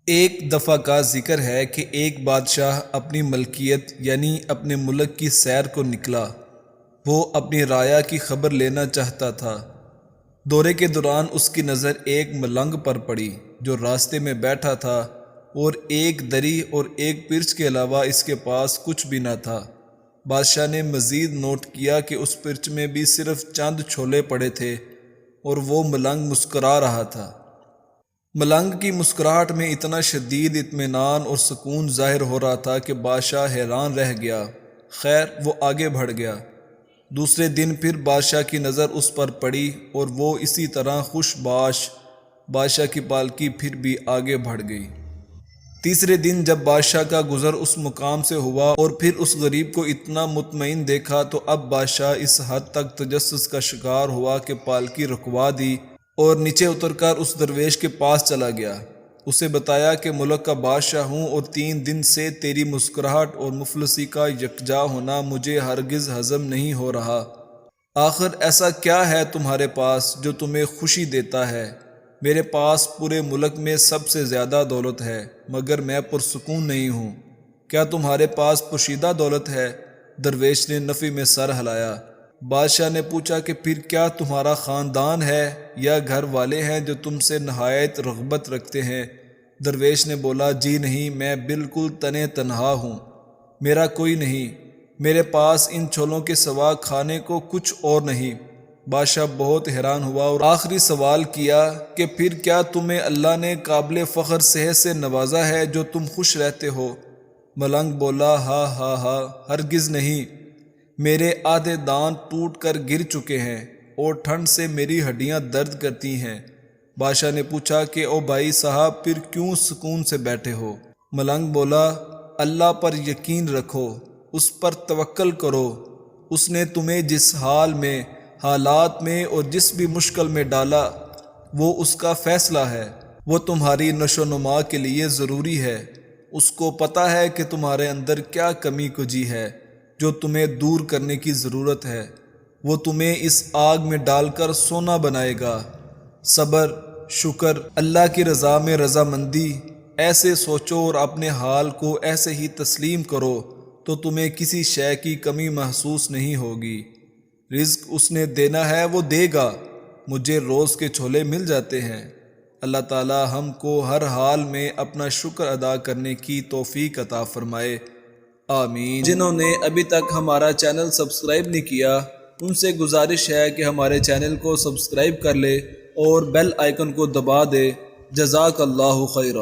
ایک دفعہ کا ذکر ہے کہ ایک بادشاہ اپنی ملکیت یعنی اپنے ملک کی سیر کو نکلا۔ وہ اپنی رعایا کی خبر لینا چاہتا تھا۔ دورے کے دوران اس کی نظر ایک ملنگ پر پڑی جو راستے میں بیٹھا تھا اور ایک دری اور ایک پرچ کے علاوہ اس کے پاس کچھ بھی نہ تھا۔ بادشاہ نے مزید نوٹ کیا کہ اس پرچ میں بھی صرف چند چھولے پڑے تھے اور وہ ملنگ مسکرا رہا تھا۔ ملنگ کی مسکراہٹ میں اتنا شدید اطمینان اور سکون ظاہر ہو رہا تھا کہ بادشاہ حیران رہ گیا۔ خیر وہ آگے بڑھ گیا۔ دوسرے دن پھر بادشاہ کی نظر اس پر پڑی اور وہ اسی طرح خوش باش۔ بادشاہ کی پالکی پھر بھی آگے بڑھ گئی۔ تیسرے دن جب بادشاہ کا گزر اس مقام سے ہوا اور پھر اس غریب کو اتنا مطمئن دیکھا تو اب بادشاہ اس حد تک تجسس کا شکار ہوا کہ پالکی رکوا دی اور نیچے اتر کر اس درویش کے پاس چلا گیا۔ اسے بتایا کہ ملک کا بادشاہ ہوں اور 3 دن سے تیری مسکراہٹ اور مفلسی کا یکجا ہونا مجھے ہرگز ہضم نہیں ہو رہا۔ آخر ایسا کیا ہے تمہارے پاس جو تمہیں خوشی دیتا ہے؟ میرے پاس پورے ملک میں سب سے زیادہ دولت ہے مگر میں پرسکون نہیں ہوں۔ کیا تمہارے پاس پوشیدہ دولت ہے؟ درویش نے نفی میں سر ہلایا۔ بادشاہ نے پوچھا کہ پھر کیا تمہارا خاندان ہے یا گھر والے ہیں جو تم سے نہایت رغبت رکھتے ہیں؟ درویش نے بولا جی نہیں، میں بالکل تنہا ہوں، میرا کوئی نہیں، میرے پاس ان چھولوں کے سوا کھانے کو کچھ اور نہیں۔ بادشاہ بہت حیران ہوا اور آخری سوال کیا کہ پھر کیا تمہیں اللہ نے قابل فخر صحت سے نوازا ہے جو تم خوش رہتے ہو؟ ملنگ بولا ہاں ہرگز نہیں، میرے آدھے دانت ٹوٹ کر گر چکے ہیں اور ٹھنڈ سے میری ہڈیاں درد کرتی ہیں۔ بادشاہ نے پوچھا کہ او بھائی صاحب پھر کیوں سکون سے بیٹھے ہو؟ ملنگ بولا اللہ پر یقین رکھو، اس پر توکل کرو، اس نے تمہیں جس حالات میں اور جس بھی مشکل میں ڈالا وہ اس کا فیصلہ ہے، وہ تمہاری نشو و نما کے لیے ضروری ہے۔ اس کو پتہ ہے کہ تمہارے اندر کیا کمی کجی ہے جو تمہیں دور کرنے کی ضرورت ہے، وہ تمہیں اس آگ میں ڈال کر سونا بنائے گا۔ صبر، شکر، اللہ کی رضا میں رضامندی، ایسے سوچو اور اپنے حال کو ایسے ہی تسلیم کرو تو تمہیں کسی شے کی کمی محسوس نہیں ہوگی۔ رزق اس نے دینا ہے وہ دے گا، مجھے روز کے چھولے مل جاتے ہیں۔ اللہ تعالی ہم کو ہر حال میں اپنا شکر ادا کرنے کی توفیق عطا فرمائے، آمین۔ جنہوں نے ابھی تک ہمارا چینل سبسکرائب نہیں کیا ان سے گزارش ہے کہ ہمارے چینل کو سبسکرائب کر لے اور بیل آئیکن کو دبا دے۔ جزاک اللہ خیرہ۔